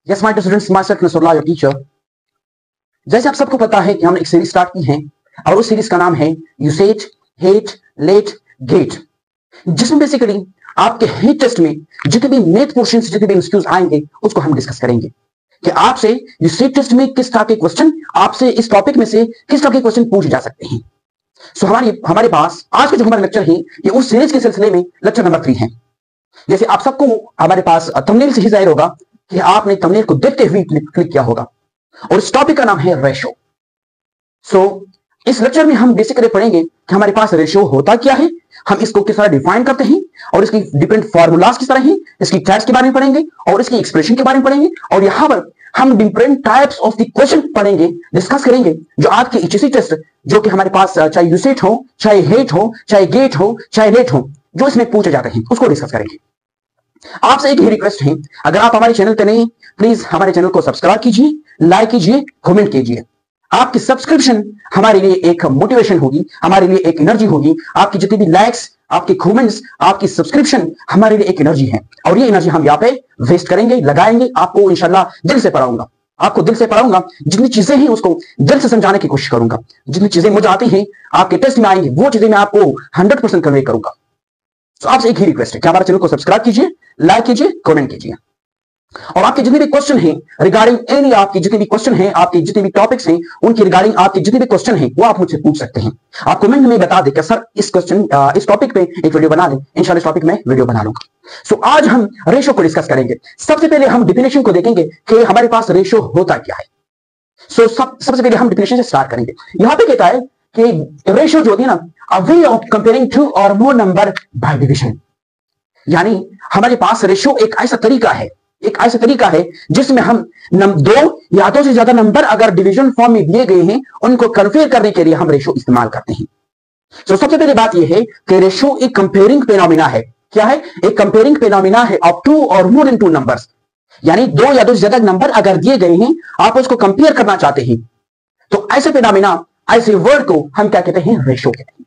Yes, my dear students, myself Nasrullah, your teacher. जैसे आप सबको पता है कि हमने एक सीरीज स्टार्ट की है और उस सीरीज का नाम है यूसेज हेट लेट गेट, जिसमें बेसिकली आपके हेट टेस्ट में जितने भी मैथ पोर्शंस जितने भी एमसीक्यूज आएंगे उसको हम डिस्कस करेंगे कि आपसे यूसेज टेस्ट में किस तरह के क्वेश्चन, आपसे इस टॉपिक में से किस तरह के क्वेश्चन पूछे जा सकते हैं। सो हमारे पास आज के जो हमारे लेक्चर है ये उस सीरीज के सिलसिले में लेक्चर नंबर 3 है। जैसे आप सबको हमारे पास थंबनेल से ही जाहिर होगा कि आपने थंबनेल को देखते हुए क्लिक किया होगा और इस टॉपिक का नाम है रेशो। सो इस लेक्चर में हम बेसिकली पढ़ेंगे कि हमारे पास रेशो होता क्या है, हम इसको किस तरह डिफाइन करते हैं और इसकी डिफरेंट फॉर्मूलाज किस तरह हैं, इसकी टाइप्स के बारे में पढ़ेंगे और इसकी एक्सप्रेशन के बारे में पढ़ेंगे और यहां पर हम different types of the question पढ़ेंगे, डिस्कस करेंगे जो आज के एचएससी टेस्ट जो कि हमारे पास चाहे यूसेट हो, चाहे हेट हो, चाहे गेट हो, चाहे लेट हो, जो इसमें पूछे जाते हैं उसको डिस्कस करेंगे। आपसे एक ही रिक्वेस्ट है, अगर आप हमारे चैनल पे नहीं, प्लीज हमारे चैनल को सब्सक्राइब कीजिए, लाइक कीजिए, कमेंट कीजिए। आपकी सब्सक्रिप्शन हमारे लिए एक मोटिवेशन होगी, हमारे लिए एक एनर्जी होगी। आपकी जितनी भी लाइक्स, आपके कमेंट्स, आपकी सब्सक्रिप्शन हमारे लिए एक एनर्जी है और ये एनर्जी हम यहाँ पे वेस्ट करेंगे, लगाएंगे। आपको इंशाल्लाह दिल से पढ़ाऊंगा, आपको दिल से पढ़ाऊंगा, जितनी चीजें हैं उसको दिल से समझाने की कोशिश करूंगा। जितनी चीजें मुझे आती हैं आपके टेस्ट में आएंगी वो चीजें मैं आपको 100% कन्वे करूंगा। तो आपसे एक ही रिक्वेस्ट है कि हमारे चैनल को सब्सक्राइब कीजिए, लाइक कीजिए, कमेंट कीजिए और आपके जितने भी क्वेश्चन हैं रिगार्डिंग एनी, आपके जितने भी क्वेश्चन हैं, आपके जितने भी टॉपिक्स हैं उनके रिगार्डिंग आपके जितने भी क्वेश्चन हैं वो आप मुझसे पूछ सकते हैं। आप कमेंट में बता दें कि सर इस टॉपिक पे एक वीडियो बना लें, इंशाल्लाह इस टॉपिक में वीडियो बना लूंगा। सो आज हम रेशो को डिस्कस करेंगे। सबसे पहले हम डिफिनेशन को देखेंगे कि हमारे पास रेशो होता क्या है। सो सबसे पहले हम डिफिनेशन से स्टार्ट करेंगे। यहां पे कहता है कि रेशो जो होती है ना, अ वे ऑफ कंपेयरिंग टू और मोर नंबर बाय डिविजन, यानी हमारे पास रेशो एक ऐसा तरीका है जिसमें हम दो या दो से ज्यादा नंबर अगर डिवीजन फॉर्म में दिए गए हैं उनको कंपेयर करने के लिए हम रेशो इस्तेमाल करते हैं। तो सबसे पहली बात यह है कि रेशो एक कंपेयरिंग फेनोमेना है। क्या है? एक कंपेयरिंग फेनोमेना है ऑफ टू और मोर देन टू नंबर्स, यानी दो या दो से ज्यादा नंबर अगर दिए गए हैं आप उसको कंपेयर करना चाहते हैं तो ऐसे फेनोमेना, ऐसे वर्ड को हम क्या कहते हैं? रेशो कहते हैं।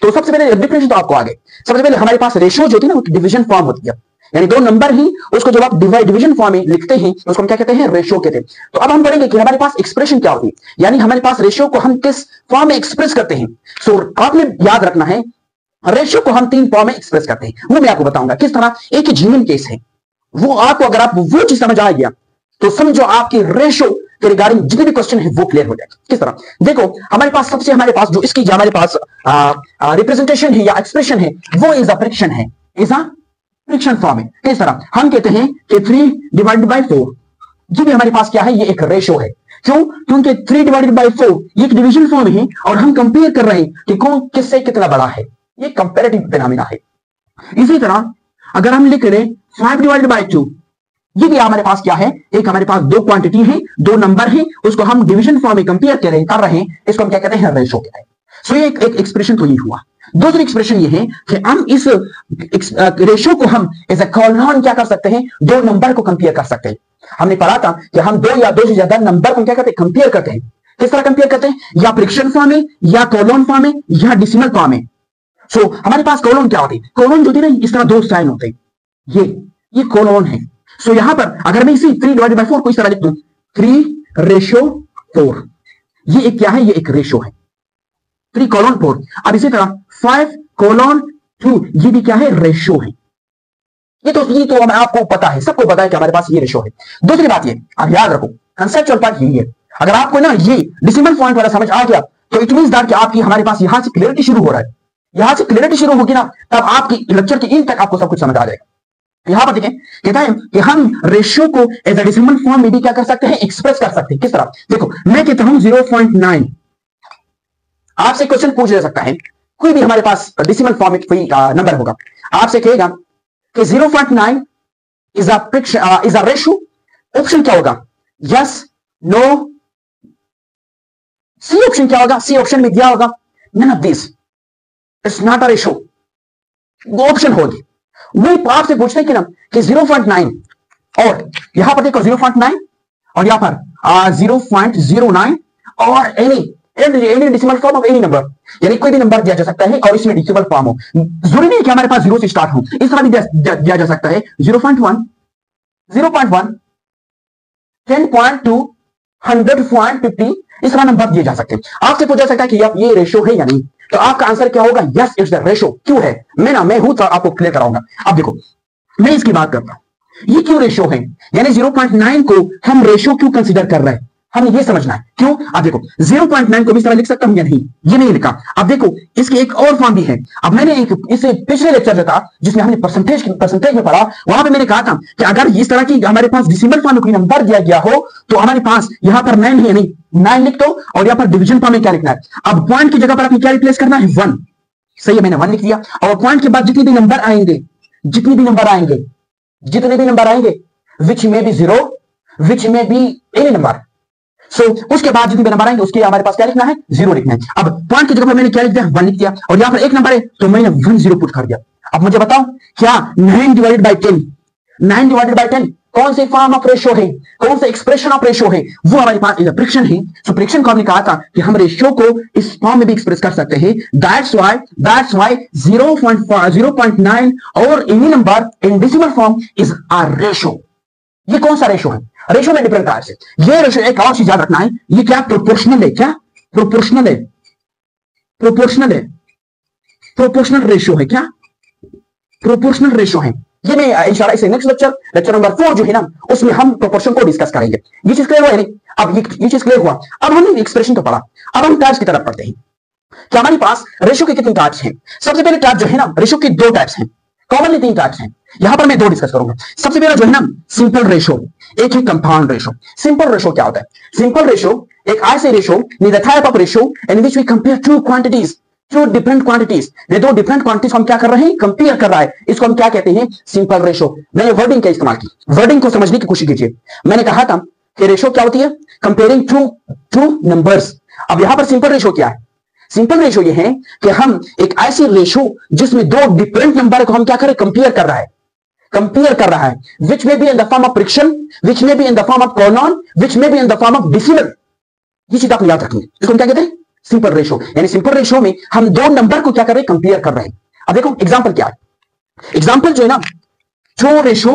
तो सबसे पहले डिफिनेशन तो आपको आगे, सबसे पहले हमारे पास रेशो जो होती है ना डिवीजन फॉर्म होती है, यानी दो नंबर ही उसको जब आप डिवीजन फॉर्म में लिखते हैं उसको हम क्या कहते हैं? रेशो कहते हैं। तो अब हम पढ़ेंगे कि हमारे पास एक्सप्रेशन क्या होती है, यानी हमारे पास रेशो को हम किस फॉर्म में एक्सप्रेस करते हैं। सो आपने याद रखना है रेशो को हम 3 फॉर्म में एक्सप्रेस करते हैं, वो मैं आपको बताऊंगा किस तरह। एक जीवन केस है, वो आपको अगर आप वो चीज समझ आ गया तो समझो आपकी रेशो के रिगार्डिंग जितने भी क्वेश्चन है वो क्लियर हो जाएगा। किस तरह? देखो हमारे पास जो इसकी हमारे पास रिप्रेजेंटेशन है या एक्सप्रेशन है वो इज अ फ्रिक्शन है, इज अ फ्रिक्शन फॉर्म है। किस तरह? हम कहते हैं कि 3 डिवाइडेड बाय 4 ये भी हमारे पास क्या है? ये एक रेशो है। क्यों? क्योंकि 3 डिवाइडेड बाय 4 ये एक डिवीजन फॉर्म है और हम कंपेयर कर रहे हैं कि कौन किससे कितना बड़ा है। ये कंपैरेटिव फिनोमेना है। इसी तरह अगर हम लिख रहे 5 डिवाइडेड बाय 2 ये भी हमारे पास क्या है? एक हमारे पास दो क्वांटिटी है, दो नंबर है, उसको हम डिवीजन फॉर्म में कंपेयर कर रहे हैं, इसको हम क्या कहते हैं? रेशो कहते हैं। सो ये एक एक्सप्रेशन तो ये हुआ। दूसरी एक्सप्रेशन ये है कि हम इस रेशो को हम एज अ कॉलोन क्या कर सकते हैं? दो नंबर को कंपेयर कर सकते हैं। हमने पढ़ा था कि हम दो या दो से ज्यादा नंबर को क्या करते हैं? कंपेयर करते हैं। किस तरह कंपेयर करते हैं? या फ्रिक्शन फॉर्म में, या कॉलोन फॉर्म में, या डेसिमल फॉर्म में। सो हमारे पास कॉलोन क्या होती है? कॉलोन जो होती है ना, इस तरह दो साइन होते हैं, ये कॉलोन है। सो यहां पर अगर मैं इसी 3 डिवाइडेड बाय 4 को इस तरह लिख दूं 3/4, ये एक क्या है? ये एक रेशो है, 3:4। अब इसी तरह 5:2 ये भी क्या है? रेशो है। ये तो आपको पता है, सबको पता है कि हमारे पास ये रेशो है। दूसरी बात ये, अब याद रखो कंसेप्चुअल पार्ट यही है। अगर आपको ना ये डेसिमल पॉइंट वाला समझ आ गया तो इट मींस दैट कि आपकी हमारे पास यहां से क्लियरिटी शुरू हो रहा है। यहां से क्लियरिटी शुरू होगी ना तब आपकी लेक्चर के एंड तक आपको सब कुछ समझ आ जाएगा। यहां पर देखें कहता है कि हम रेशियो को एज अ डेसिमल फॉर्म में भी क्या कर सकते हैं? एक्सप्रेस कर सकते हैं। किस तरह? देखो मैं कहता हूं 0.9, आपसे क्वेश्चन पूछ जा सकता है, कोई भी हमारे पास डेसिमल फॉर्म में कोई नंबर होगा, आपसे कहेगा कि 0.9 इज अ रेशियो। ऑप्शन क्या होगा? Yes, no. सी ऑप्शन क्या होगा? सी ऑप्शन में दिया होगा none of this, it's not a ratio. वो ऑप्शन होगी। वही आपसे पूछते हैं कि ना कि 0.9 और यहां पर देखो 0.9 और यहां पर 0.09 और any decimal form of any number, यानी कोई भी नंबर दिया जा सकता है और इसमें डेसिमल फॉर्म हो। जरूरी नहीं कि हमारे पास 0 से स्टार्ट हो, इस तरह भी दिया जा सकता है 0.1, 0.1, 10.2, 100.50 इस तरह नंबर दिए जा सकते हैं। आपसे पूछा सकता है कि ये रेशो है या नहीं, तो आपका आंसर क्या होगा? Yes it's the ratio. क्यों है? मैं हूं तो आपको क्लियर कराऊंगा। अब देखो मैं इसकी बात करता हूं, ये क्यों रेशो है, यानी 0.9 को हम रेशो क्यों कंसीडर कर रहे हैं, हमें ये समझना है क्यों। अब देखो 0.9 को भी इस तरह लिख सकता हूं या नहीं, ये नहीं लिखा। अब देखो इसकी एक और फॉर्म भी है। अब मैंने इसे पिछले लेक्चर में था जिसमें हमने परसेंटेज में पढ़ा, वहां पे मैंने कहा था कि अगर इस तरह की हमारे पास डिसिमल फॉर्म में कोई नंबर दिया गया हो तो हमारे पास यहां पर 9 है, नहीं 9 लिख दो और यहां पर डिवीजन फॉर्म में क्या लिखना है। अब पॉइंट की जगह पर आपको क्या रिप्लेस करना है? 1। सही है, मैंने 1 लिख दिया। और पॉइंट के बाद जितने भी नंबर आएंगे विच में बी 0, विच में बी एनी नंबर, उसके बाद जितने भी नंबर आएंगे उसके हमारे पास क्या लिखना है? 0 लिखना है। अब पॉइंट की जगह पर मैंने क्या लिख दिया? 1 लिख दिया। और यहां पर एक नंबर है तो मैंने 1 0 पुट कर दिया। अब मुझे बताओ क्या 9 डिवाइडेड बाई 10 कौन से फॉर्म ऑफ रेशो है, कौन से एक्सप्रेशन ऑफ रेशो है? वो हमारे पास फ्रिक्शन है। सो फ्रिक्शन को हमने कहा था कि हम रेशियो को इस फॉर्म में भी एक्सप्रेस कर सकते हैं। दैट्स व्हाई 0.9 और any number in decimal form is a ratio. ये कौन सा रेशो है? रेशो में डिफरेंट टाइप्स है। ये रेशो एक और चीज याद रखना है, ये क्या प्रोपोर्शनल है? क्या प्रोपोर्शनल रेशो है? क्या प्रोपोर्शनल रेशो है? ये मैं इंशाल्लाह इसे नेक्स्ट लेक्चर नंबर 4 जो है ना, उसमें हम प्रोपोर्शन को डिस्कस करेंगे। ये चीज क्लियर हुआ नहीं? अब ये चीज क्लियर हुआ। अब हमने एक्सप्रेशन तो पढ़ा, अब हम टाइप्स की तरफ पढ़ते हैं कि हमारे पास रेशो के कितने टाइप्स हैं। सबसे पहले टाइप जो है ना रेशो के 2 टाइप्स हैं, कॉमनली 3 टाइप्स हैं। यहां पर मैं 2 डिस्कस करूंगा। सबसे पहला जो है ना सिंपल रेशो, एक है कंपाउंड रेशो। सिंपल रेशो क्या होता है? सिंपल रेशो एक ऐसे ratio the type of ratio in which we compare two quantities, two different quantities. ये 2 डिफरेंट क्वांटिटीज हम क्या कर रहे हैं? कंपेयर कर रहा है। इसको हम क्या कहते हैं? Simple ratio. मैंने वर्डिंग का इस्तेमाल की, वर्डिंग को समझने की कोशिश कीजिए। मैंने कहा था कि रेशो क्या होती है? Comparing two numbers. अब यहां पर सिंपल रेशो क्या है? सिंपल रेशो ये है कि हम एक ऐसी रेशो जिसमें 2 डिफरेंट नंबर को हम क्या करें? कंपेयर कर रहा है विच में be in the form of fraction, which में be in the form of colon, which में be in the form of decimal. ये चीज आप याद रखेंगे। इसको हम क्या कहते हैं? Simple ratio. यानी सिंपल रेशो में हम 2 नंबर को क्या कर रहे हैं? कंपेयर कर रहे हैं। अब देखो एग्जांपल क्या है। एग्जांपल जो है ना 2:3।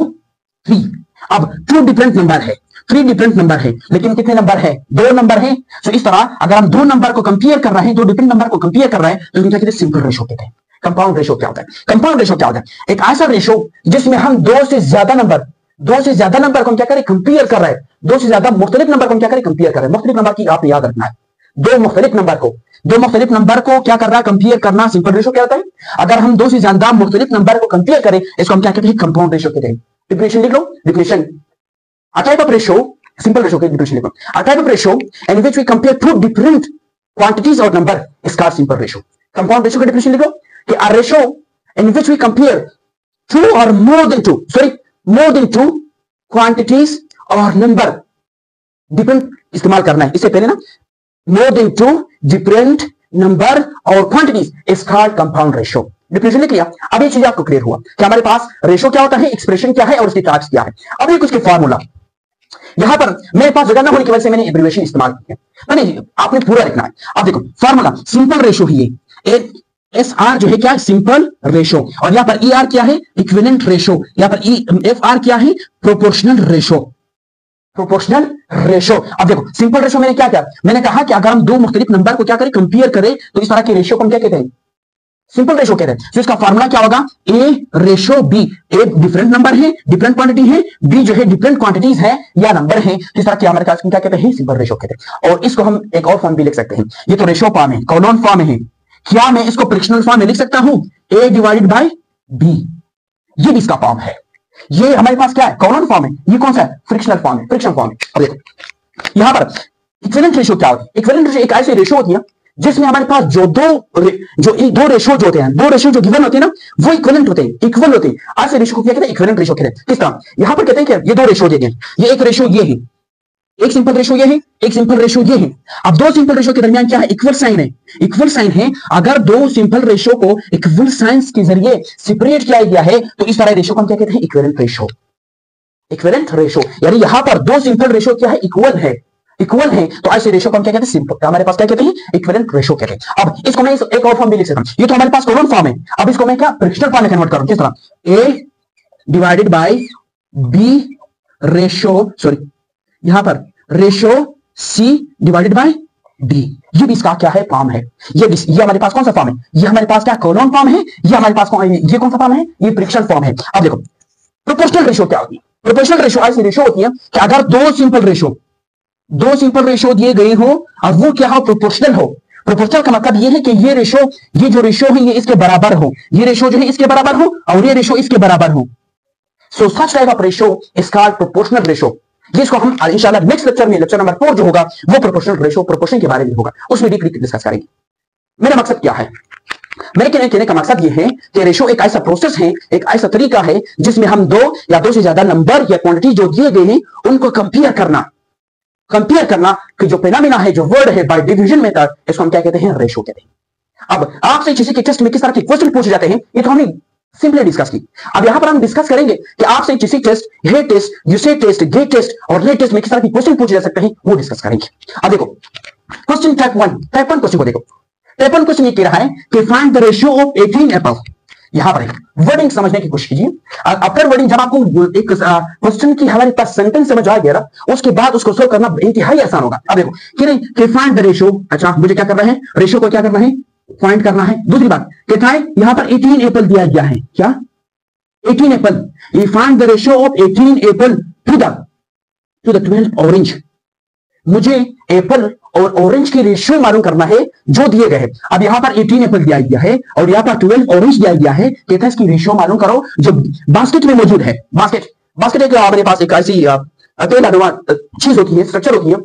अब 2 डिफरेंट नंबर है, 3 डिफरेंट नंबर है, लेकिन कितने नंबर है? 2 नंबर है। तो इस तरह अगर हम 2 नंबर को कंपेयर कर रहे हैं, 2 डिफरेंट नंबर को कंपेयर कर रहे हैं, तो क्या कहते हैं? सिंपल रेशो कहते हैं। कंपाउंड रेशो क्या होता है? कंपाउंड रेशो क्या होता है? एक ऐसा रेशो जिसमें हम 2 से ज्यादा नंबर को हम क्या करें? कंपेयर कर रहे हैं। 2 से ज्यादा मुख्तलिफ नंबर को हम क्या करें? कंपेयर कर रहे हैं। मुख्तलिफ नंबर की आपने याद रखना है, 2 मुख्तलिफ नंबर को क्या कर रहा है? कंपेयर करना सिंपल रेशो क्या होता है? अगर हम 2 से ज्यादा मुख्तलिफ नंबर को कंपेयर करें, इसको हम क्या कहते हैं? कंपाउंड रेशो कहते हैं। डिफिनेशन लिख लो, definition a type of ratio, simple ratio के डिफिनेशन लिखो। A type of ratio in which we compare 2 different quantities और number is called simple ratio. Compound ratio का डिफिनेशन लिखो कि a ratio in which we compare 2 और more than 2 quantities और number different इस्तेमाल करना है। इससे पहले ना more than 2 different number और quantities is called compound ratio। Definition लिख लिया। अब ये चीज आपको क्लियर हुआ कि हमारे पास रेशो क्या होता है, एक्सप्रेशन क्या है और उसकी टाइप्स क्या है। अब ये कुछ के फॉर्मूला, यहां पर मेरे पास जगह ना होने की वजह से मैंने एब्रिविएशन इस्तेमाल किया, नहीं आपने पूरा लिखना है। अब देखो फॉर्मूला सिंपल रेशो ही है, SR जो है क्या? Simple ratio. और यहां पर ER क्या है? Equivalent ratio. यहां पर FR क्या है? Proportional ratio. अब देखो सिंपल रेशो मैंने क्या किया? मैंने कहा कि अगर हम 2 मुख्तलिफ नंबर को क्या करें? कंपेयर करें, तो इस तरह के रेशो को हम क्या कहते हैं? सिंपल रेशो कहते हैं। तो इसका फार्मूला क्या होगा? A ratio B। A different number है, डिफरेंट क्वांटिटी है, B जो है डिफरेंट क्वांटिटीज है या नंबर है। इस तरह के हमारे पास क्या कहते हैं? सिंपल रेशो कहते हैं। और इसको हम एक और फॉर्म भी लिख सकते हैं। ये तो रेशो फॉर्म है, कोलोन फॉर्म है। क्या मैं इसको फ्रिक्शनल फॉर्म में लिख सकता हूं? A divided by B। ये भी इसका फॉर्म है। ये हमारे पास क्या है? कोलोन फॉर्म है। ये कौन सा है? फ्रिक्शनल फॉर्म है, फ्रिक्शन फॉर्म है। अब देखो यहां पर इक्विवेलेंट रेशो क्या होती है? इक्विवेलेंट रेशो एक ऐसी रेशो होती है जिसमें हमारे पास जो दो रेशो जो होते हैं, 2 रेशो जो गिवन होते हैं ना, वो इक्विवेलेंट होते हैं, इक्वल होते हैं। ऐसे रेशो को क्या कहते हैं? इक्विवेलेंट रेशो कहते हैं। किस तरह? यहां पर कहते हैं कि ये 2 रेशो देते हैं, ये एक रेशो ये है, एक सिंपल रेशो ये है, एक सिंपल रेशो ये है। अब 2 सिंपल रेशो के दरमियान क्या है? इक्वल साइन है, इक्वल साइन है। अगर 2 सिंपल रेशो को इक्वल साइंस के जरिए सेपरेट किया गया है, तो इस तरह रेशो को हम क्या कहते हैं? Equivalent ratio. इक्विवेलेंट रेशो यानी यहां पर 2 सिंपल रेशो क्या है? इक्वल है, तो ऐसे रेशो को हम क्या कहते हैं? सिंपल। हमारे पास क्या कहते हैं? इक्विवेलेंट रेशो कहते हैं। अब इसको मैं एक और फॉर्म भी लिख सकता हूं। ये तो हमारे पास कोलोन फॉर्म है। अब इसको मैं क्या फ्रिक्शनल फॉर्म में कन्वर्ट करूं? किस तरह? A divided by B ratio, sorry यहां पर ratio C divided by D, ये भी इसका क्या है, फॉर्म है। ये हमारे पास कौन सा फॉर्म है, ये हमारे पास क्या कॉलोन फॉर्म है, ये हमारे पास ये कौन सा फॉर्म है, ये फ्रिक्शन फॉर्म है। अब देखो प्रोपोर्शनल रेशो क्या होती है, प्रोपोर्शनल रेशो ऐसी रेशो होती है कि अगर दो सिंपल रेशो दिए गए हो और वो क्या हो, प्रोपोर्शनल हो। प्रोपोर्शनल का मतलब ये है कि ये जो रेशो है ये इसके बराबर हो, ये रेशो जो है इसके बराबर हो और ये रेशो इसके बराबर हो। So such type of ratio is called proportional ratio. जिसको हम इंशाल्लाह नेक्स्ट लेक्चर में, लेक्चर नंबर 4 जो होगा वो प्रोपोर्शनल रेशो, प्रोपोर्शन के बारे में होगा, उसमें डीपली डिस्कस करेंगे। मेरा मकसद क्या है, मेरे कहने का मकसद ये है कि रेशो एक ऐसा प्रोसेस है, एक ऐसा तरीका है जिसमें हम दो या दो से ज्यादा नंबर या क्वांटिटी जो दिए गए हैं उनको कंपेयर करना कि जो फिनोमेना है, जो वर्ड है बाय डिवीजन मेथड, इसको हम क्या कहते हैं, रेशो कहते हैं। अब आपसे किसी के टेस्ट में किस तरह के क्वेश्चन पूछे जाते हैं ये तो हमने सिंपली डिस्कस की। अब यहां पर हम डिस्कस करेंगे कि आपसे किसी test, head test, usage test, gate test और लेट टेस्ट में किस तरह के क्वेश्चन पूछे जा सकते हैं वो डिस्कस करेंगे। अब देखो क्वेश्चन टाइप 1 क्वेश्चन को देखो। टाइप 1 क्वेश्चन ये कह रहा है कि find the ratio of 18 Apple. यहां पर वर्डिंग समझने की कोशिश कीजिए। आफ्टर वर्डिंग जब आपको एक क्वेश्चन की हमारे पास सेंटेंस समझ आ गया, उसके बाद उसको सोल्व करना इंतहाई आसान होगा। अब देखो कि फाइंड द रेशियो, अच्छा मुझे क्या करना है, रेशियो को क्या करना है, फाइंड करना है। दूसरी बात कहता है यहां पर 18 एप्पल दिया गया है, क्या 18 एप्पल, ये find the ratio of 18 apple to the 12 orange. मुझे एप्पल और ऑरेंज की रेशियो मालूम करना है जो दिए गए हैं। अब यहां पर 18 एप्पल दिया गया है और यहां पर 12 ऑरेंज दिया गया है, कहता है इसकी रेशियो मालूम करो जो बास्केट में मौजूद है। बास्केट एक हमारे पास एक ऐसी अकेला चीज होती है, स्ट्रक्चर होती है,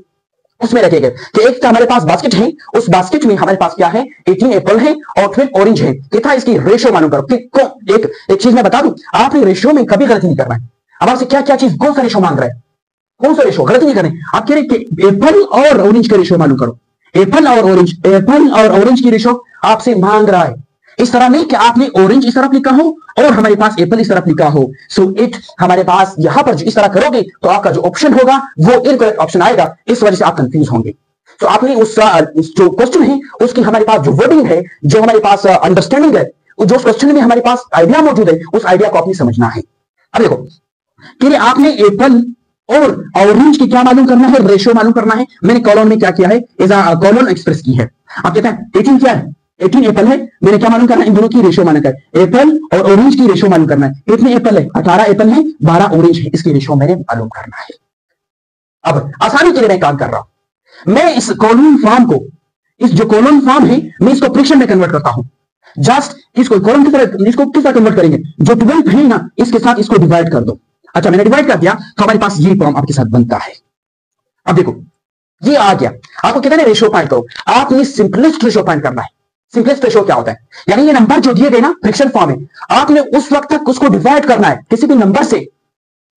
उसमें रखे गए कि एक हमारे पास बास्केट है, उस बास्केट में हमारे पास क्या है, 18 एप्पल है और 12 ऑरेंज है। कहता है इसकी रेशियो मालूम करो। एक चीज मैं बता दूं, आपने रेशियो में कभी गलती नहीं करना है। अब आपसे क्या क्या चीज, कौन सा रेशियो मांग रहा है, कौन सा रेशियो, गलती नहीं करनी। आप कह रहे कि एप्पल और ऑरेंज का रेशियो मालूम करो, एप्पल और ऑरेंज की रेशियो आपसे मांग रहा है। इस तरह नहीं कि आपने ऑरेंज इस तरफ लिखा हो और हमारे पास एप्पल इस तरफ लिखा हो। सो इट हमारे पास यहां पर इस तरह करोगे तो आपका जो ऑप्शन होगा वो इनकरेक्ट ऑप्शन आएगा, इस वजह से आप कंफ्यूज होंगे। तो आपने उस जो क्वेश्चन है उसकी हमारे पास जो वर्डिंग है, जो हमारे पास अंडरस्टैंडिंग है, जो क्वेश्चन में हमारे पास आइडिया मौजूद है, उस आइडिया को आपने समझना है। अब देखो कि आपने एप्पल और ऑरेंज की क्या मालूम करना है, रेशियो मालूम करना है। मैंने कॉलम में क्या किया है, कॉलम एक्सप्रेस की है। आप कहते हैं 18 क्या है, 18 एप्पल है, मैंने क्या मालूम करना है, इन दोनों की रेशियो मालूम करना है, एप्पल और ऑरेंज की रेशियो मालूम करना है। कितने एप्पल है, 18 एप्पल है, 12 ऑरेंज है, इसकी रेशियो मैंने मालूम करना है। अब आसानी के लिए मैं काम कर रहा हूं, मैं इस कॉलम फॉर्म को, इस जो कॉलम फॉर्म है मैं इसको फ्रिक्शन में कन्वर्ट करता हूं। जस्ट इसको कॉलम की तरह, इसको किस तरह कन्वर्ट करेंगे, जो 12 है ना इसके साथ इसको डिवाइड कर दो। अच्छा मैंने डिवाइड कर दिया तो हमारे पास ये फॉर्म आपके साथ बनता है। अब देखो ये आ गया, आपको कितने रेशियो फाइंड करो, आपने सिंपलेस्ट रेशियो फाइंड करना है। सिंपलेस्ट रेशियो क्या होता है, यानी ये नंबर जो दिए गए ना फ्रिक्शन फॉर्म में, आपने उस वक्त तक उसको डिवाइड करना है किसी भी नंबर से,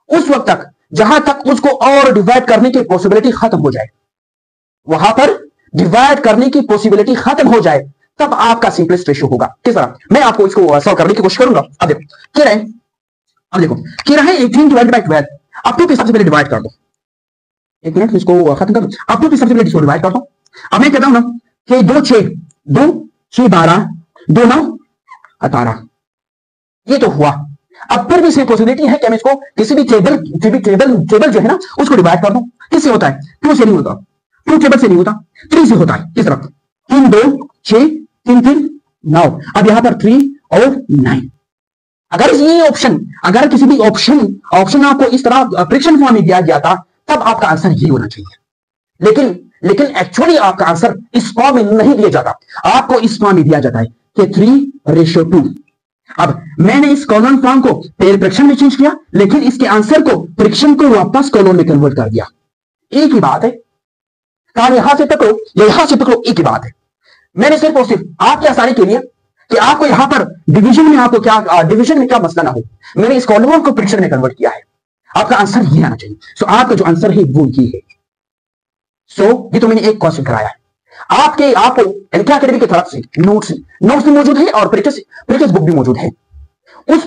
उस वक्त तक जहां तक उसको और डिवाइड करने की पॉसिबिलिटी खत्म हो जाए, वहां पर डिवाइड करने की पॉसिबिलिटी खत्म हो जाए, तब आपका सिंपलेस्ट रेशियो होगा। किस तरह, मैं आपको इसको सॉल्व करने की कोशिश करूंगा। अब देखो क्या है, अब देखो कह रहा है 18 डिवाइडेड बाय 12, अब टू के सबसे पहले डिवाइड कर दो। एक मिनट इसको खत्म कर दो, अब टू के सबसे पहले इसको डिवाइड कर दो। अब मैं कहता हूं ना कि 2 6 12 2 9 18, ये तो हुआ। अब फिर भी इसमें पॉसिबिलिटी है कि हम इसको किसी भी टेबल जो है ना उसको डिवाइड कर दो। किससे होता है, 2 से नहीं होता, 2 टेबल से नहीं होता, 3 से होता है। किस तरह, 3 2 6 3 3 9, अब यहां पर 3 और 9। अगर ये ऑप्शन, अगर किसी भी ऑप्शन आपको इस तरह फ्रिक्शन फॉर्म में दिया गया था, तब आपका आंसर ये होना चाहिए। लेकिन एक्चुअली आपका आंसर इस फॉर्म में नहीं दिया जाता, आपको इस फॉर्म में दिया जाता है कि 3:2। अब मैंने इस कॉलम फॉर्म को पहले फ्रिक्शन में चेंज किया, लेकिन इसके आंसर को फ्रिक्शन को वापस कॉलम में कन्वर्ट कर दिया। एक ही बात है, काम यहां से पकड़ो या यहां से पकड़ो, एक ही बात है। मैंने सिर्फ और सिर्फ आपकी आसानी के लिए कि आपको यहां पर डिवीजन में आपको क्या, डिवीजन में क्या मसला ना हो, मैंने इस कॉलम को फ्रिक्शन में कन्वर्ट किया है। आपका आंसर ये आना चाहिए। सो आपका जो आंसर है वो ये है। सो ये तो मैंने एक क्वेश्चन कराया है आपको एनके एकेडमी की तरफ से नोट्स भी मौजूद है और प्रैक्टिस बुक भी मौजूद है। उस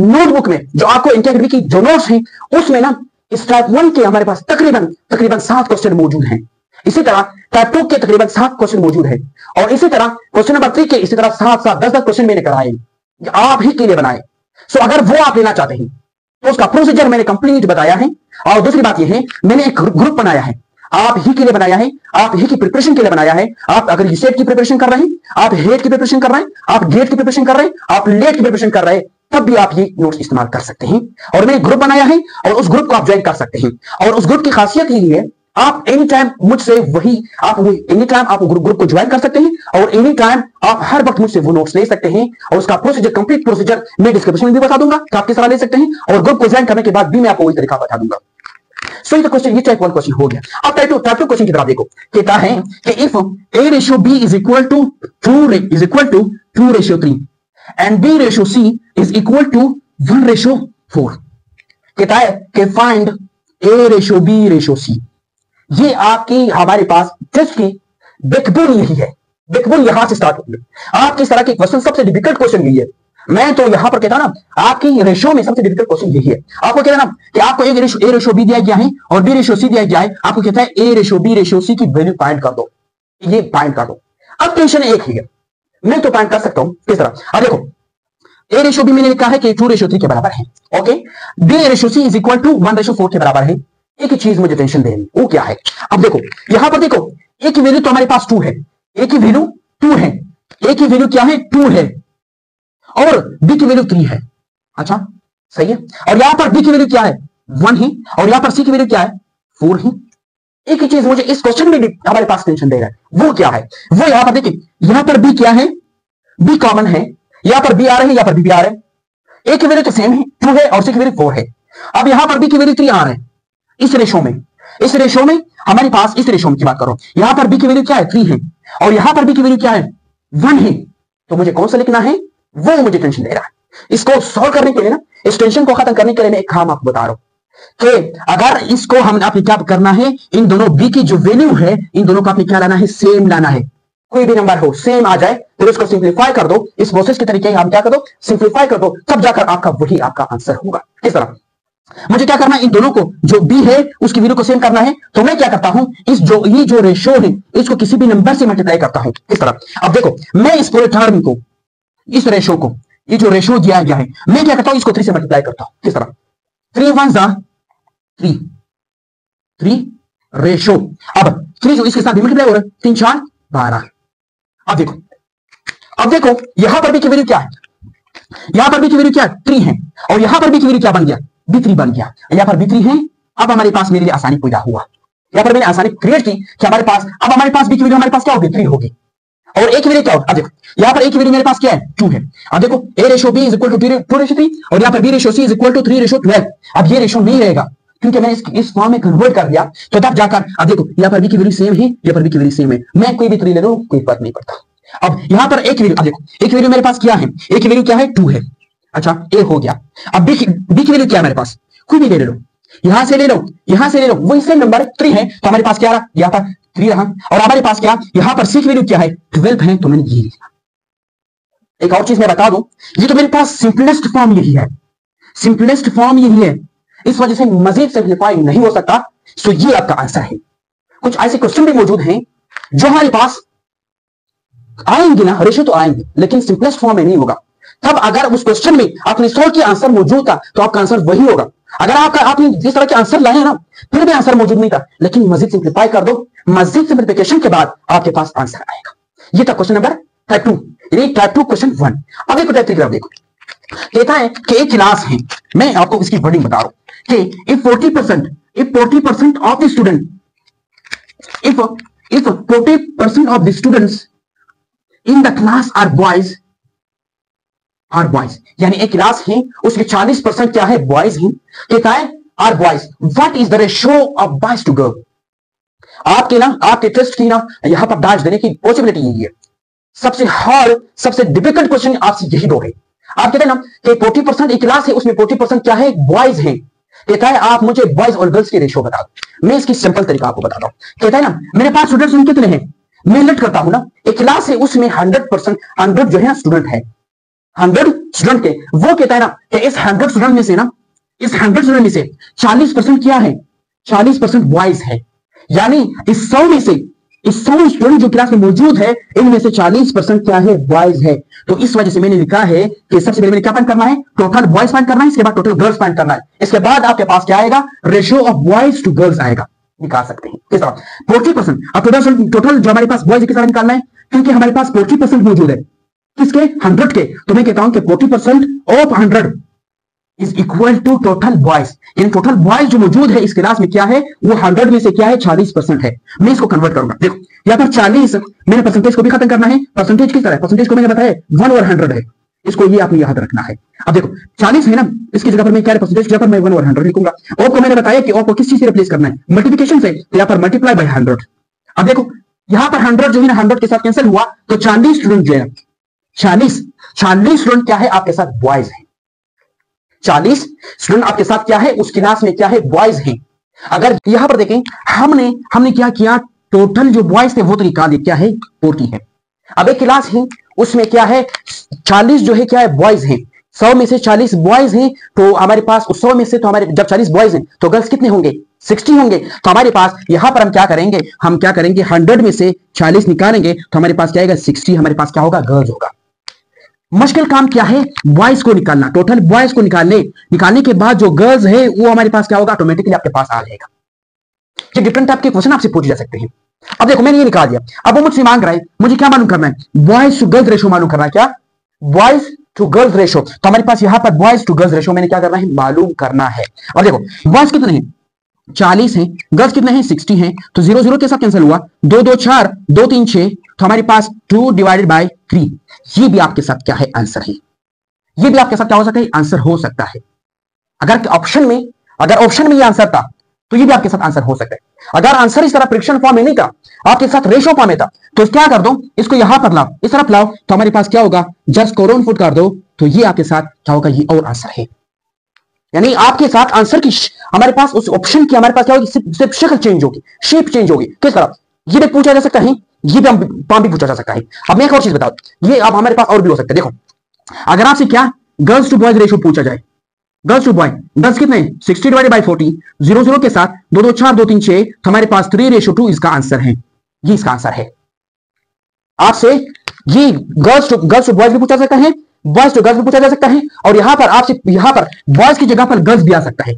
नोटबुक में जो आपको एनके एकेडमी की जो नोट्स है उसमें ना टाइप 1 के हमारे पास तकरीबन 7 क्वेश्चन मौजूद हैं। इसी तरह टाइप 2 के तकरीबन 7 क्वेश्चन मौजूद है और इसी तरह क्वेश्चन नंबर 3 के इसी तरह 7 10 क्वेश्चन मैंने कराए, आप ही के लिए बनाए। सो अगर वो आप लेना चाहते हैं तो उसका प्रोसीजर मैंने कंप्लीट बताया है। और दूसरी बात यह है, मैंने एक ग्रुप बनाया है, आप ही के लिए बनाया है, आप ही की प्रिपरेशन के लिए बनाया है। आप अगर यूसेट की प्रिपरेशन कर रहे हैं, आप हेट की प्रिपरेशन कर रहे हैं, आप गेट की प्रिपरेशन कर रहे हैं, आप लेट की प्रिपरेशन कर रहे हैं, तब भी आप ये नोट्स इस्तेमाल कर सकते हैं। और मैंने ग्रुप बनाया है और उस ग्रुप को आप ज्वाइन कर सकते हैं। और उस ग्रुप की खासियत यही है, आप एनी टाइम मुझसे एनी टाइम आप ग्रुप को ज्वाइन कर सकते हैं और एनी टाइम आप हर वक्त मुझसे वो नोट्स ले सकते हैं। और उसका प्रोसीजर, कंप्लीट प्रोसीजर मैं डिस्क्रिप्शन में भी बता दूंगा कि आप किस तरह ले सकते हैं, और ग्रुप को ज्वाइन करने के बाद भी मैं आपको वही तरीका बता दूंगा। सो ये क्वेश्चन, ये टाइप 1 क्वेश्चन हो गया। अब टाइप 2 क्वेश्चन की तरफ देखो, कहता है कि if a ratio b is equal to 2:3 and b ratio c is equal to 1:4, कहता है कि find a ratio b ratio c। ये आपकी हमारे पास टेस्ट की बैकबोन यही है, बैकबोन यहां से स्टार्ट होगी। आपकी इस तरह के क्वेश्चन सबसे डिफिकल्ट क्वेश्चन यही है। मैं तो यहां पर कहता ना, आपकी रेशियो में सबसे डिफिकल्ट क्वेश्चन यही है। आपको कहता ना कि आपको ए रेशियो बी दिया गया है और बी रेशियो सी दिया गया है, आपको कहता है A ratio B ratio C की वैल्यू फाइंड कर दो, ये फाइंड कर दो। अब टेंशन एक ही है, मैं तो फाइंड कर सकता हूं किस तरह। अब देखो, ए रेशियो बी मैंने लिखा है कि 2:3 के बराबर है, okay. B ratio C is equal to 1:4 के बराबर है। एक ही चीज मुझे टेंशन देनी, वो क्या है? अब देखो यहां पर देखो, ए की वैल्यू तो हमारे पास 2 है, ए की वैल्यू 2 है, ए की वैल्यू क्या है? 2 है, और बी की वैल्यू 3 है। अच्छा सही है। और यहां पर बी की वैल्यू क्या है? 1 है, और यहां पर सी की वैल्यू क्या है? 4 है। एक ही चीज मुझे इस क्वेश्चन में भी हमारे पास टेंशन दे रहा है, वो क्या है? वो यहां पर देखिए, यहां पर बी क्या है? बी कॉमन है, यहां पर बी आ रहे हैं, यहां पर बी आ रहे हैं। ए की वैल्यू तो सेम है, 2 है, और सी की वैल्यू 4 है। अब यहां पर बी की वैल्यू 3 आ रहे हैं। इस रेशो में हमारे पास, इस रेशो की बात करो, यहां पर बी की वैल्यू क्या है? 3 है, और यहां पर बी की वैल्यू क्या है? 1 है। तो मुझे कौन सा लिखना है, वो मुझे टेंशन दे रहा है। इसको सॉल्व करने के लिए ना, इस टेंशन को खत्म करने के लिए मैं एक काम आपको बता रहा हूं कि अगर इसको आपने क्या करना है, इन दोनों बी की जो वैल्यू है, इन दोनों को आपने क्या लाना है? सेम लाना है। कोई भी नंबर हो सेम आ जाए तो इसको सिंप्लीफाई कर दो, इस प्रोसेस के तरीके हम क्या कर दो? सिंप्लीफाई कर दो, तब जाकर आपका वही आपका आंसर होगा। इस तरह मुझे क्या करना है, इन दोनों को जो बी है उसकी वैल्यू को सेम करना है। तो मैं क्या करता हूं, ये जो रेशियो है इसको किसी भी नंबर से मल्टीप्लाई करता हूं, इस तरह। अब देखो, मैं इस पूरे टर्म को, इस रेशियो को, ये जो रेशियो दिया गया है, मैं क्या करता हूं, इसको 3 से मल्टीप्लाई करता हूं, किस तरह? 3 1 3 रेशियो। अब 3 जो इसके साथ मल्टीप्लाई हो रहा है, 3 4 12। अब देखो यहां पर बी की वैल्यू क्या है? यहां पर बी की वैल्यू क्या है? 3 है, और यहां पर बी की वैल्यू क्या बन गया? B3 बन गया। यहां पर B3 है। अब हमारे पास मेरे लिए आसानी पैदा हुआ, यहां पर मैंने आसानी क्रिएट की कि हमारे पास B की वैल्यू हमारे पास क्या होगी? 3 होगी, और ए की वैल्यू क्या होगी? अब देखो यहां पर ए की वैल्यू मेरे पास क्या है? 2 है। अब देखो A ratio B is equal to 2:3, और यहां पर B ratio C is equal to 3:12। अब ये रेशियो नहीं रहेगा क्योंकि मैंने इस फॉर्म में कन्वर्ट कर दिया, तो तब जाकर अब देखो यहां पर B की वैल्यू सेम है, यहां पर B की वैल्यू सेम है, मैं कोई भी 3 ले लूं कोई फर्क नहीं पड़ता। अब यहां पर ए की वैल्यू, अब देखो ए की वैल्यू मेरे पास क्या है? ए की वैल्यू क्या है? 2 है। अच्छा ए हो गया। अब बी की वैल्यू क्या है मेरे पास? कोई भी ले लो, यहां से ले लो, यहां से ले लो, वही सेम नंबर 3 है, तो हमारे पास क्या रहा? यहां पर 3 रहा, और हमारे पास क्या? यहां पर सी की वैल्यू क्या है? 12 है, तो मैंने ये लिखा। एक और चीज मैं बता दूं, ये तो मेरे पास सिंपलेस्ट फॉर्म यही है, सिंपलेस्ट फॉर्म यही है, इस वजह से मजीद सिंप्लीफाई नहीं हो सकता। सो ये आपका आंसर है। कुछ ऐसे क्वेश्चन भी मौजूद हैं जो हमारे पास आएंगे ना, रेशियो तो आएंगे, लेकिन सिंपलेस्ट फॉर्म में नहीं होगा। तब अगर उस क्वेश्चन में आपने सोल्व किया, आंसर मौजूद था, तो आपका आंसर वही होगा। अगर आपने जिस तरह के आंसर लाए हैं ना, फिर भी आंसर मौजूद नहीं था, लेकिन मजीद सिंप्लीफाई कर दो, मजीद सिंप्लीफिकेशन के बाद आपके पास आंसर आएगा। ये था question number type 2, type 2 question 1। अब देखो टाइप 3 की देखो, कहता है कि एक क्लास है, मैं आपको इसकी वर्डिंग बता रहा हूं कि if 40% of the student, if 40% of the students in the class are boys, यानी एक क्लास है उसके 40% क्या है? बॉयज हैं। कहता है are boys, what is the ratio of boys to girl? आपके टेस्ट की ना यहां पर दाज देने की पॉसिबिलिटी यही है। सबसे हार्ड, सबसे डिफिकल्ट क्वेश्चन आपसे यही दो है। आप कहते हैं ना कि 40% एक क्लास है, उसमें 40% क्या है? बॉयज हैं। कहता है आप मुझे बॉयज और गर्ल्स की रेशियो बता दो। मैं इसकी सिंपल तरीका आपको बताता हूं। कहता है ना मेरे पास स्टूडेंट्स कितने हैं? मैं लेट करता हूं ना, एक क्लास है उसमें 100% जो है ना स्टूडेंट है, 100 स्टूडेंट के, वो कहता है ना कि इस 100 स्टूडेंट में से ना, इस 100 स्टूडेंट में से 40% क्या है? 40% बॉयज है। यानी इस 100 में से इस 100 स्टूडेंट जो क्लास में मौजूद है इनमें से 40% क्या है, बॉयज है। तो इस वजह से मैंने लिखा है कि सबसे पहले मैंने क्या फाइंड करना है, टोटल बॉयज फाइंड करना है, इसके बाद टोटल गर्ल्स फाइंड करना है, इसके बाद आपके पास क्या आएगा, ratio of boys to girls आएगा, निकाल सकते हैं किस तरह 40%। अब टोटल जो हमारे पास बॉयज किस तरह निकालना है, क्योंकि हमारे पास 40% मौजूद है किसके, 100 के, तो मैं कहता हूं कि 40% of 100 is equal to total boys. इन टोटल बॉयज जो मौजूद है इस क्लास में क्या है, वो 100 में से क्या है, 40% है। मैं इसको कन्वर्ट करूंगा, देखो यहां पर 40 मैंने परसेंटेज को भी खत्म करना है। परसेंटेज किस तरह, परसेंटेज को मैंने बताया 1/100 है, इसको ये आपने याद रखना है। अब देखो 40 है ना, इसकी जगह पर मैं क्या परसेंटेज की जगह पर मैं 1/100 लिखूंगा। और को मैंने बताया कि और को किस चीज से रिप्लेस करना है, मल्टीप्लिकेशन से, तो यहां पर मल्टीप्लाई बाय 100। अब देखो यहां पर 100 जो है ना 100 के साथ कैंसिल हुआ, तो 40 स्टूडेंट जो है 40 स्टूडेंट क्या है आपके साथ, बॉयज है। 40 स्टूडेंट आपके साथ क्या है, उस क्लास में क्या है, बॉयज हैं। अगर यहां पर देखें हमने क्या किया, टोटल जो बॉयज थे वो तो निकाल दिए, क्या है 40 है। अब एक क्लास है उसमें क्या है 40 जो है क्या है, बॉयज हैं। 100 में से 40 बॉयज हैं, तो हमारे पास उस 100 में से तो हमारे जब 40 बॉयज हैं तो गर्ल्स कितने होंगे, 60 होंगे। तो हमारे पास यहां पर हम क्या करेंगे 100 में से 40 निकालेंगे तो हमारे पास क्या आएगा, 60 हमारे पास क्या होगा, गर्ल्स होगा। मुश्किल काम क्या है, बॉयज को निकालना, टोटल बॉयज को निकालने के बाद जो गर्ल्स है वो हमारे पास क्या होगा, ऑटोमेटिकली आपके पास आ जाएगा। ये डिफरेंट टाइप के क्वेश्चन आपसे पूछे जा सकते हैं। अब देखो मैंने ये निकाल दिया, अब वो मुझसे मांग रहा है मुझे क्या मालूम करना है, बॉयज टू गर्ल्स रेशो मालूम करना है, क्या बॉयज टू गर्ल्स रेशो। तो हमारे पास यहां पर बॉयज टू गर्ल्स रेशो मैंने क्या करना है, मालूम करना है। अब देखो बॉयज कितने हैं, 40 हैं, गर्ल्स कितने हैं, 60 हैं, तो 0 0 के साथ कैंसिल हुआ, 2 2 4, 2 3 6, तो हमारे पास 2 डिवाइडेड बाय 3। ये भी आपके साथ क्या है, आंसर है। ये भी आपके साथ क्या हो सकता है, आंसर हो सकता है। अगर ऑप्शन में ये आंसर था तो ये भी आपके साथ आंसर हो सकता है। अगर आंसर इस तरह प्रेडिक्शन फॉर्म में नहीं था, आपके साथ रेशो फॉर्म में था, तो क्या कर दो, इसको यहां पर लाओ, इस तरफ लाओ, तो हमारे पास क्या होगा, जस्ट कोरोन फुट कर दो, तो ये आपके साथ क्या होगा, ये और आंसर है। यानी आपके साथ आंसर की हमारे पास उस ऑप्शन की हमारे पास क्या होगी, सिर्फ शक्ल चेंज होगी, शेप चेंज होगी। किस तरह, ये भी पूछा जा सकता है, ये भी भी पूछा जा सकता है। अब मैं एक और चीज बताऊं, ये अब हमारे पास और भी हो सकता है। देखो अगर आपसे क्या गर्ल्स टू बॉयज रेशियो पूछा जाए, गर्ल्स टू बॉय, गर्ल्स कितने 60 डिवाइडेड बाय 40, 0 0 के साथ 2 2 4, 2 3 6, तो हमारे पास 3:2 इसका आंसर है। ये इसका आंसर है। आपसे ये गर्ल्स टू बॉयज भी पूछा सकता है, बॉयज टू गर्ल्स भी पूछा जा सकता है, और यहां पर बॉयज की जगह पर गर्ल्स भी आ सकता है।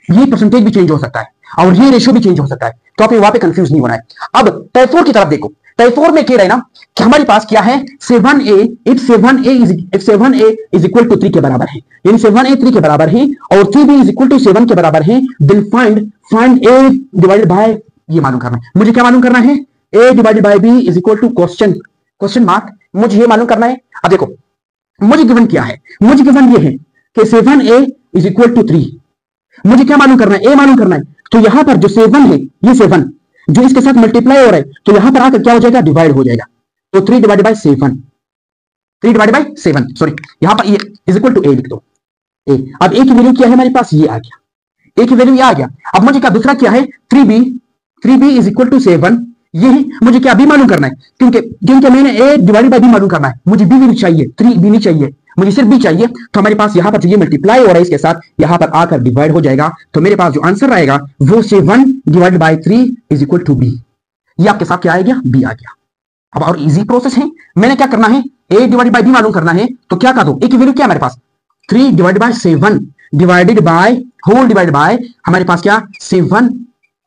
ये परसेंटेज भी चेंज हो सकता है और ये रेशियो भी चेंज हो सकता है, तो आप वहां पे कंफ्यूज नहीं होना है। अब टाइप 4 की तरफ देखो, टाइप 4 में क्या रहा है ना कि हमारे पास क्या है, 7a if 7a is equal to 3 के बराबर है, यानी 7a 3 के बराबर है और 3b इज इक्वल टू 7 के बराबर है, then find a divided by, ये मालूम करना है मुझे, क्या मालूम करना है, a divided by b is equal to question mark, मुझे ये मालूम करना है। अब देखो मुझे गिवन क्या है, मुझे गिवन ये है कि 7a इज इक्वल टू 3, मुझे क्या मालूम करना है, a मालूम करना है। तो यहां पर जो 7 है, ये 7 जो इसके साथ मल्टीप्लाई हो रहा है, तो यहां पर आकर क्या हो जाएगा, डिवाइड हो जाएगा, तो 3 डिवाइडेड बाय 7, सॉरी यहां पर ये इज इक्वल टू a लिख दो, a। अब a की वैल्यू क्या है हमारे पास, ये आ गया, a की वैल्यू ये आ गया। अब मुझे क्या दूसरा क्या है, 3b इज इक्वल टू 7, ये मुझे क्या b मालूम करना है, क्योंकि मैंने a डिवाइडेड बाय b मालूम करना है, मुझे b भी नहीं चाहिए, 3b नहीं चाहिए, मुझे सिर्फ b चाहिए। तो हमारे पास यहां पर जो ये मल्टीप्लाई हो रहा है इसके साथ यहां पर आकर डिवाइड हो जाएगा, तो मेरे पास जो आंसर आएगा वो 7 divided by 3 is equal to b। ये आपके साथ क्या आ गया, b आ गया। अब और इजी प्रोसेस है, मैंने क्या करना है, a डिवाइडेड बाय b मालूम करना है, तो क्या कर दो, a की वैल्यू क्या है हमारे पास, 3 divided by 7 divided by whole divide by हमारे पास क्या 7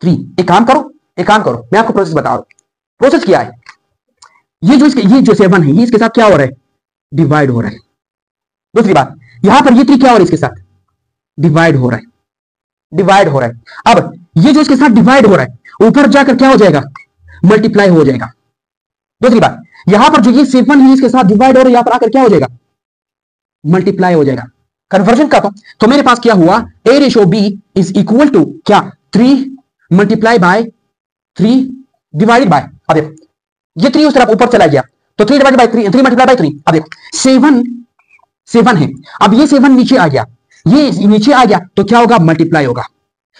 3। एक काम करो मैं आपको प्रोसेस बता रहा हूं, प्रोसेस क्या है, ये जो 7 है ये इसके साथ क्या हो रहा है, डिवाइड हो रहा है। दूसरी बात यहां पर ये 3 क्या हो रहा है, इसके साथ डिवाइड हो रहा है। अब ये जो इसके साथ डिवाइड हो रहा है ऊपर जाकर क्या हो जाएगा, मल्टीप्लाई हो जाएगा। दूसरी बात यहां पर जो ये 7 है इसके साथ डिवाइड हो रहा है, यहां पर आकर क्या हो जाएगा, मल्टीप्लाई हो जाएगा। कन्वर्जन का तो मेरे पास क्या हुआ, a ratio b is equal to क्या 3 मल्टीप्लाई बाय 3 डिवाइडेड बाय, अब देखो ये 3 उस तरफ ऊपर चला गया, तो 3 डिवाइडेड बाय 3 मल्टीप्लाई बाय 3। अब देखो 7 है, अब ये 7 नीचे आ गया, ये नीचे आ गया, तो क्या होगा, मल्टीप्लाई होगा।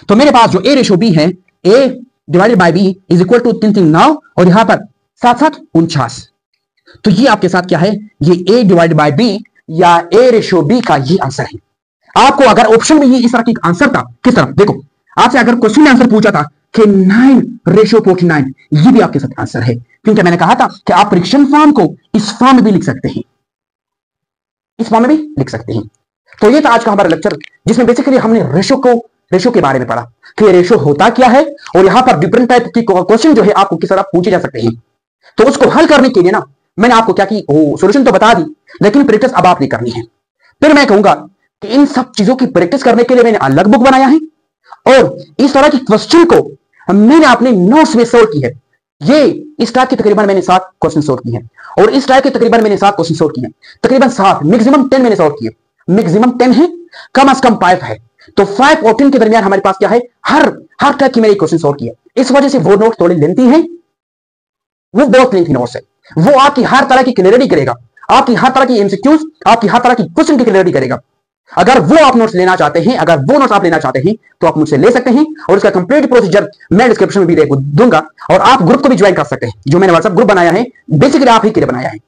तो मेरे पास जो a रेशो b है, a divided by b is equal to 3 3 9 और यहां पर 7 7 49। तो ये आपके साथ क्या है, ये a डिवाइडेड बाय b या a रेशो b का ये आंसर है। आपको अगर ऑप्शन में ये इस तरह की आंसर था, किस तरह देखो, आपसे अगर क्वेश्चन में आंसर पूछा था कि 9:49, ये भी आपके साथ आंसर है, क्योंकि मैंने कहा था कि आप फ्रिक्शन फॉर्म को इस फॉर्म में भी लिख सकते हैं, इस फॉर्म में भी लिख सकते हैं। तो ये था आज का हमारा लेक्चर, जिसमें बेसिकली हमने रेशो के बारे में पढ़ा कि रेशो होता क्या है, और यहां पर डिफरेंट टाइप की क्वेश्चन जो है आपको किस तरह पूछे जा सकते हैं। तो उसको हल करने के लिए ना मैंने आपको क्या की, सॉल्यूशन तो बता दी, लेकिन प्रैक्टिस अब आपने करनी है। फिर मैं कहूंगा कि इन सब चीजों की प्रैक्टिस करने के लिए मैंने अलग बुक बनाया है, और इस तरह की क्वेश्चन को मैंने अपने नोट्स में सोल्व की है। ये इस टाइप के तकरीबन मैंने 7 क्वेश्चन सोल्व किए हैं, और इस टाइप के तकरीबन मैंने 7 क्वेश्चन सोल्व किए हैं, तकरीबन 7, मैक्सिमम 10 मैंने सोल्व किए, मैक्सिमम 10 है, कम से कम 5 है। तो 5 और 10 के दरमियान हमारे पास क्या है, हर टाइप की मैंने क्वेश्चन सोल्व किया। इस वजह से वो नोट थोड़ी लेंथी है, वो बहुत लेंथी नोट्स है, वो आपकी हर तरह की क्लियरिटी करेगा, आपकी हर तरह की एमसीक्यूज, आपकी हर तरह की क्वेश्चन की क्लियरिटी करेगा। अगर वो आप नोट्स लेना चाहते हैं, अगर वो नोट्स आप लेना चाहते हैं, तो आप मुझसे ले सकते हैं, और इसका कंप्लीट प्रोसीजर मैं डिस्क्रिप्शन में भी दूंगा, और आप ग्रुप को भी ज्वाइन कर सकते हैं, जो मैंने व्हाट्सएप ग्रुप बनाया है, बेसिकली आप ही के लिए बनाया है।